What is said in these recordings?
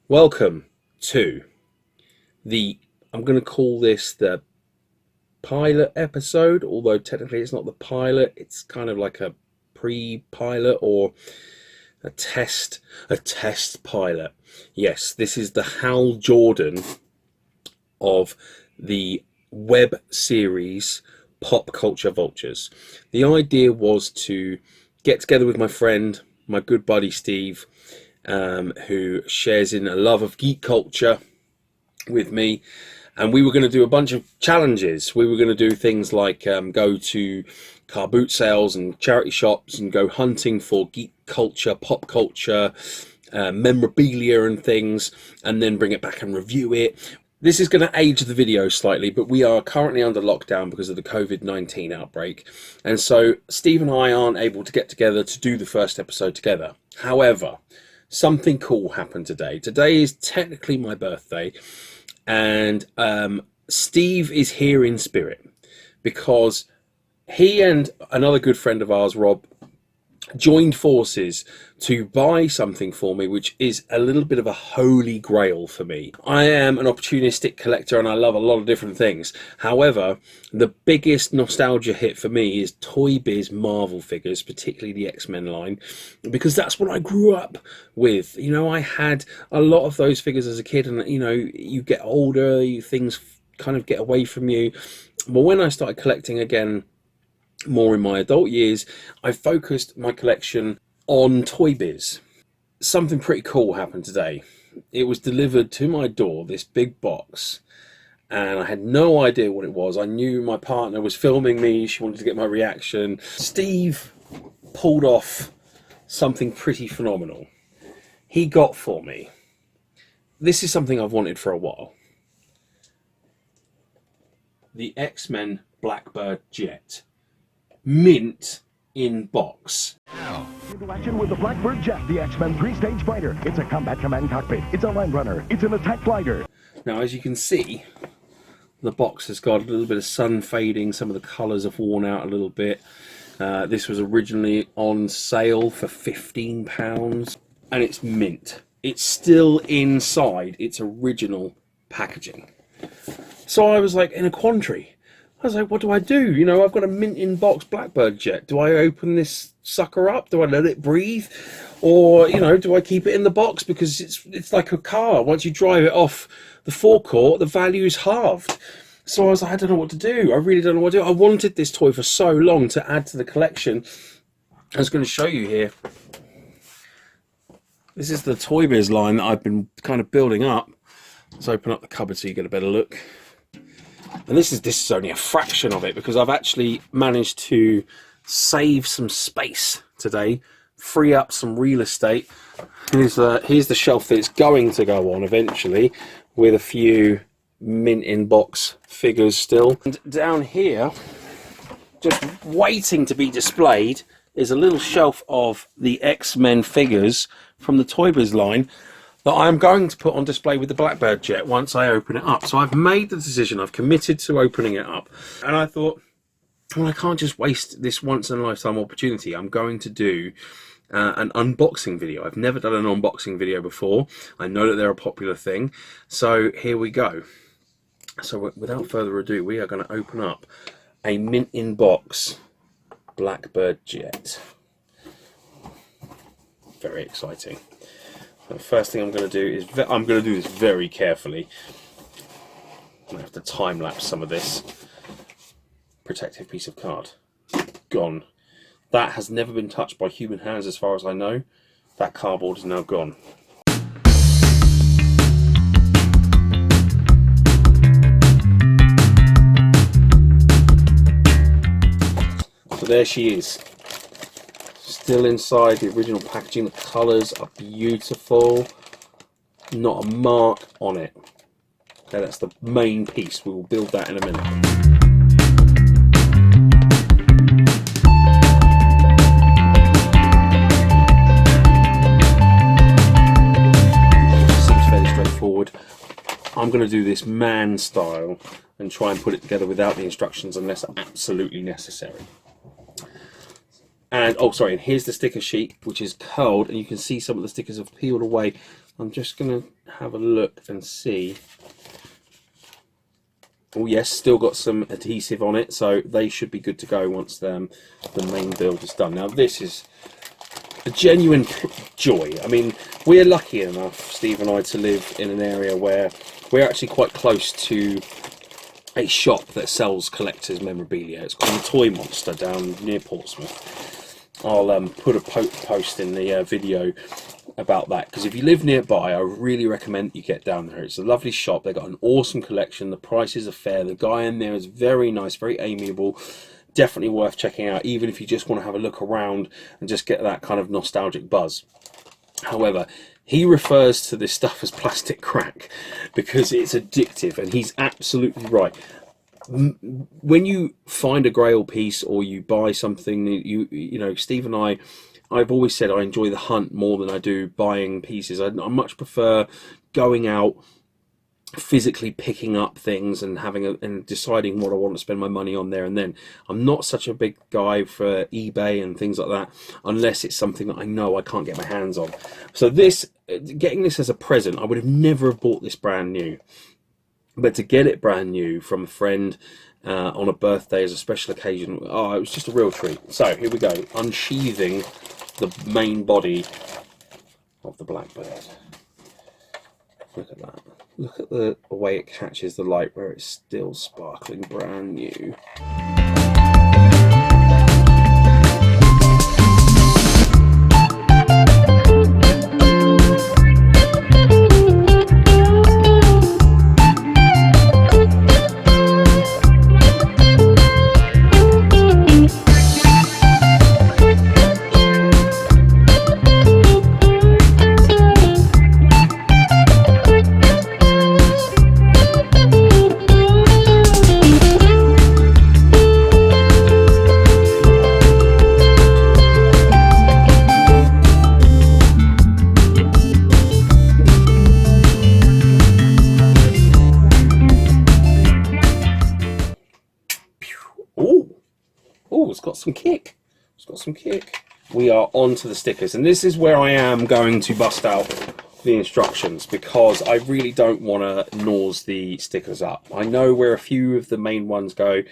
Welcome to I'm going to call this the pilot episode, although technically it's not the pilot, it's kind of like a pre-pilot or a test pilot. Yes, this is the Hal Jordan of the web series Pop Culture Vultures. The idea was to get together with my friend, my good buddy Steve, who shares in a love of geek culture with me, and we were going to do a bunch of challenges. We were going to do things like go to car boot sales and charity shops and go hunting for geek culture, pop culture, memorabilia and things, and then bring it back and review it. This is going to age the video slightly, but we are currently under lockdown because of the COVID-19 outbreak. And so Steve and I aren't able to get together to do the first episode together. However, something cool happened today. Today is technically my birthday, and Steve is here in spirit because he and another good friend of ours, Rob, joined forces to buy something for me which is a little bit of a holy grail for me. I am an opportunistic collector and I love a lot of different things. However, the biggest nostalgia hit for me is Toy Biz Marvel figures, particularly the X-Men line, because that's what I grew up with. You know, I had a lot of those figures as a kid, and you know, you get older, things kind of get away from you. But when I started collecting again more in my adult years, I focused my collection on Toy Biz. Something pretty cool happened today. It was delivered to my door, this big box, and I had no idea what it was. I knew my partner was filming me, she wanted to get my reaction. Steve pulled off something pretty phenomenal. He got for me, this is something I've wanted for a while, the XMen Blackbird Jet. Mint in box. Into action with the Blackbird Jet, the X-Men 3-stage fighter. It's a combat command cockpit. It's a land runner. It's an attack glider. Now, as you can see, the box has got a little bit of sun fading. Some of the colours have worn out a little bit. This was originally on sale for £15, and it's mint. It's still inside its original packaging. So I was like in a quandary. I was like, what do I do? You know, I've got a mint in box Blackbird Jet. Do I open this sucker up? Do I let it breathe? Or, you know, do I keep it in the box? Because it's like a car. Once you drive it off the forecourt, the value is halved. So I was like, I don't know what to do. I really don't know what to do. I wanted this toy for so long to add to the collection. I was going to show you here. This is the Toy Biz line that I've been kind of building up. Let's open up the cupboard so you get a better look. And this is only a fraction of it, because I've actually managed to save some space today, free up some real estate. Here's the shelf that it's going to go on eventually, with a few mint in box figures still. And down here, just waiting to be displayed, is a little shelf of the X-Men figures from the Toy Biz line that I'm going to put on display with the Blackbird Jet once I open it up. So I've made the decision, I've committed to opening it up. And I thought, well, I can't just waste this once in a lifetime opportunity. I'm going to do an unboxing video. I've never done an unboxing video before. I know that they're a popular thing. So here we go. So without further ado, we are going to open up a mint in box Blackbird Jet. Very exciting. The first thing I'm going to do is, I'm going to do this very carefully. I'm going to have to time-lapse some of this. Protective piece of card. Gone. That has never been touched by human hands as far as I know. That cardboard is now gone. So there she is. Still inside the original packaging. The colours are beautiful. Not a mark on it. Okay, that's the main piece. We will build that in a minute. Seems fairly straightforward. I'm going to do this man style and try and put it together without the instructions unless absolutely necessary. And oh sorry, and here's the sticker sheet, which is curled, and you can see some of the stickers have peeled away. I'm just going to have a look and see. Oh yes, still got some adhesive on it, so they should be good to go once the main build is done. Now this is a genuine joy. I mean, we're lucky enough, Steve and I, to live in an area where we're actually quite close to a shop that sells collector's memorabilia. It's called the Toy Monster down near Portsmouth. I'll put a post in the video about that, because if you live nearby, I really recommend you get down there. It's a lovely shop. They've got an awesome collection. The prices are fair. The guy in there is very nice, very amiable. Definitely worth checking out, even if you just want to have a look around and just get that kind of nostalgic buzz. However, he refers to this stuff as plastic crack because it's addictive, and he's absolutely right. When you find a grail piece or you buy something, you know, Steve and I've always said I enjoy the hunt more than I do buying pieces. I much prefer going out, physically picking up things and and deciding what I want to spend my money on there and then. I'm not such a big guy for eBay and things like that unless it's something that I know I can't get my hands on. So getting this as a present, I would have never have bought this brand new. But to get it brand new from a friend on a birthday as a special occasion, oh, it was just a real treat. So here we go, unsheathing the main body of the Blackbird. Look at that. Look at the way it catches the light where it's still sparkling brand new. Oh, it's got some kick. It's got some kick. We are on to the stickers, and this is where I am going to bust out the instructions because I really don't want to nose the stickers up. I know where a few of the main ones go.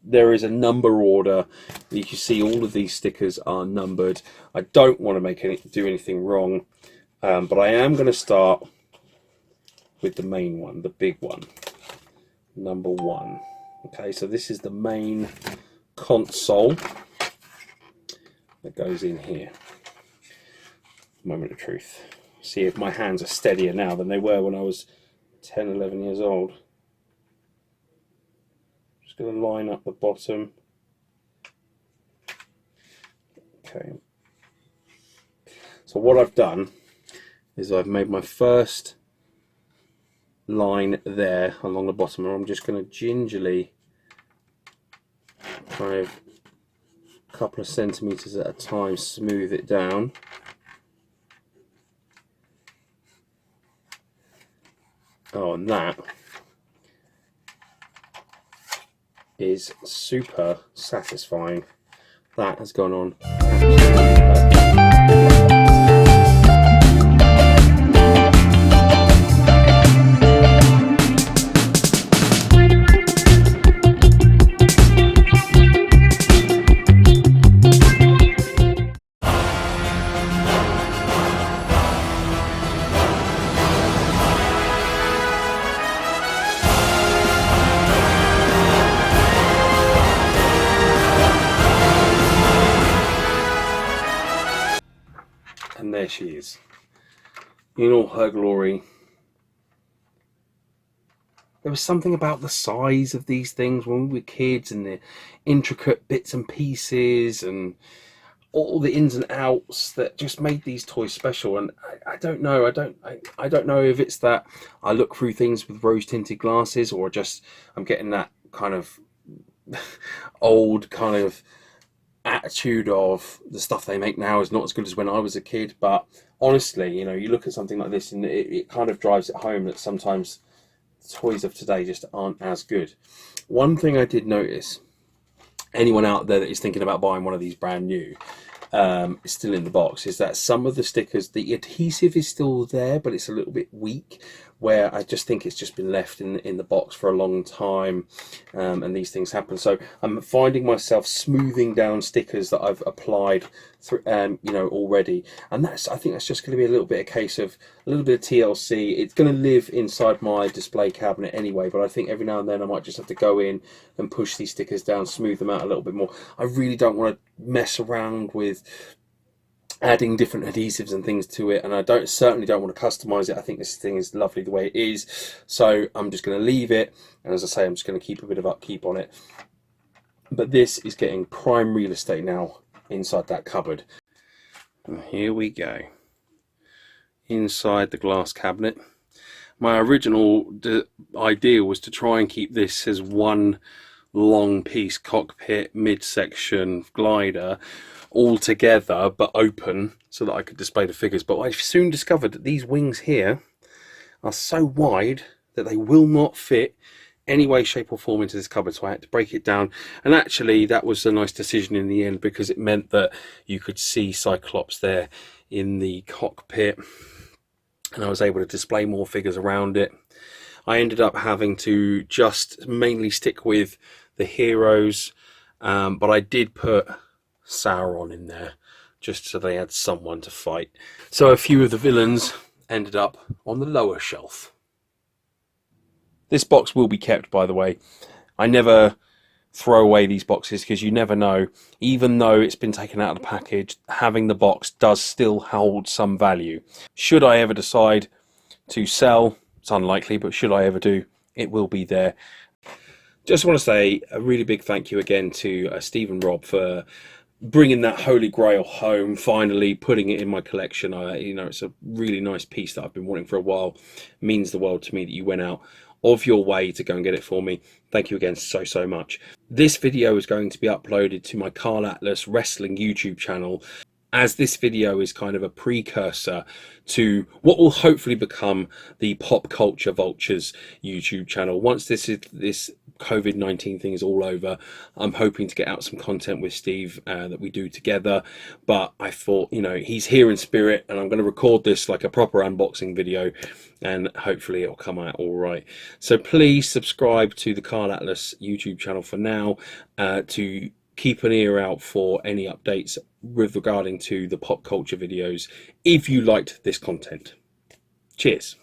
There is a number order. You can see all of these stickers are numbered. I don't want to do anything wrong, but I am going to start with the main one, the big one, number 1. Okay, so this is the main console that goes in here. Moment of truth. See if my hands are steadier now than they were when I was 10, 11 years old. Just going to line up the bottom. Okay. So what I've done is I've made my first line there along the bottom, and I'm just going to gingerly kind of a couple of centimeters at a time smooth it down. Oh, and that is super satisfying. That has gone on absolutely perfect. And there she is, in all her glory. There was something about the size of these things when we were kids, and the intricate bits and pieces and all the ins and outs that just made these toys special. And I don't know, I don't know if it's that I look through things with rose tinted glasses, or just I'm getting that kind of old kind of attitude of the stuff they make now is not as good as when I was a kid. But honestly, you know, you look at something like this and it kind of drives it home that sometimes the toys of today just aren't as good. One thing I did notice, anyone out there that is thinking about buying one of these brand new, is still in the box is that some of the stickers, the adhesive is still there, but it's a little bit weak, where I just think it's just been left in the box for a long time, and these things happen. So I'm finding myself smoothing down stickers that I've applied through, already, and I think that's just going to be a little bit a case of a little bit of TLC. It's going to live inside my display cabinet anyway, but I think every now and then I might just have to go in and push these stickers down, smooth them out a little bit more. I really don't want to mess around with adding different adhesives and things to it, and I certainly don't want to customize it. I think this thing is lovely the way it is, so I'm just going to leave it, and as I say, I'm just going to keep a bit of upkeep on it. But this is getting prime real estate now inside that cupboard. And here we go, inside the glass cabinet. My original idea was to try and keep this as one long piece cockpit, midsection, glider, all together but open, so that I could display the figures. But I soon discovered that these wings here are so wide that they will not fit any way, shape or form into this cupboard, so I had to break it down. And actually that was a nice decision in the end, because it meant that you could see Cyclops there in the cockpit, and I was able to display more figures around it. I ended up having to just mainly stick with the heroes, but I did put Sauron in there just so they had someone to fight. So a few of the villains ended up on the lower shelf. This box will be kept, by the way. I never throw away these boxes, because you never know. Even though it's been taken out of the package, having the box does still hold some value. Should I ever decide to sell, it's unlikely, but should I ever do, it will be there. Just want to say a really big thank you again to Steve and Rob for bringing that Holy Grail home, finally putting it in my collection. It's a really nice piece that I've been wanting for a while. It means the world to me that you went out of your way to go and get it for me. Thank you again so much. This video is going to be uploaded to my Carl Atlas Wrestling YouTube channel, as this video is kind of a precursor to what will hopefully become the Pop Culture Vultures YouTube channel. Once this COVID-19 thing is all over, I'm hoping to get out some content with Steve that we do together. But I thought, he's here in spirit, and I'm going to record this like a proper unboxing video, and hopefully it'll come out all right. So please subscribe to the Carl Atlas YouTube channel for now, to keep an ear out for any updates with regarding to the pop culture videos if you liked this content. Cheers.